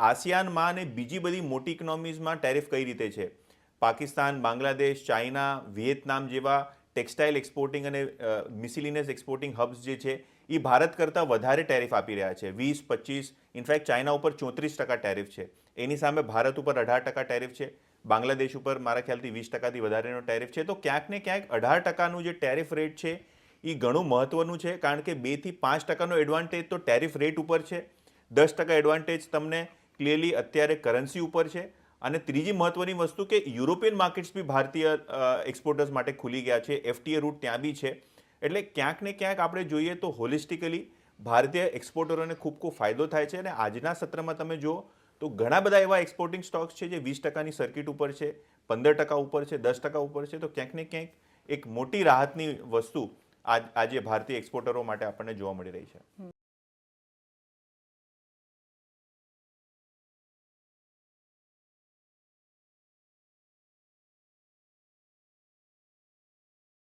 આસિયાનમાં અને બીજી બધી મોટી ઇકોનોમીઝમાં ટેરિફ કઈ રીતે છે? પાકિસ્તાન, બાંગ્લાદેશ, ચાઇના, વિયેતનામ જેવા ટેક્સટાઇલ એક્સપોર્ટિંગ અને મિસિલિનિયસ એક્સપોર્ટિંગ હબ્સ જે છે એ ભારત કરતાં વધારે ટેરિફ આપી રહ્યા છે, 20-25, ઇનફેક્ટ ચાઇના ઉપર 34% ટેરિફ છે. એની સામે ભારત ઉપર 18% ટેરિફ છે, બાંગ્લાદેશ ઉપર મારા ખ્યાલથી 20%થી વધારેનો ટેરિફ છે. તો ક્યાંક ને ક્યાંક 18%નું જે ટેરિફ રેટ છે એ ઘણું મહત્વનું છે, કારણ કે 2થી 5%નો એડવાન્ટેજ તો ટેરિફ રેટ ઉપર છે, 10% એડવાન્ટેજ તમને ક્લિયરલી અત્યારે કરન્સી ઉપર છે. અને ત્રીજી મહત્વની વસ્તુ કે યુરોપિયન માર્કેટ્સ બી ભારતીય એક્સપોર્ટર્સ માટે ખુલી ગયા છે, એફટીએ રૂટ ત્યાં બી છે. એટલે ક્યાંક ને ક્યાંક આપણે જોઈએ તો હોલિસ્ટિકલી ભારતીય એક્સપોર્ટરોને ખૂબ ફાયદો થાય છે. અને આજના સત્રમાં તમે જુઓ તો ઘણા બધા એવા એક્સપોર્ટિંગ સ્ટોક્સ છે જે 20%ની સર્કિટ ઉપર છે, 15% ઉપર છે, 10% ઉપર છે. તો ક્યાંક ને ક્યાંક એક મોટી રાહતની વસ્તુ આજે ભારતીય એક્સપોર્ટરો માટે આપણને જોવા મળી રહી છે.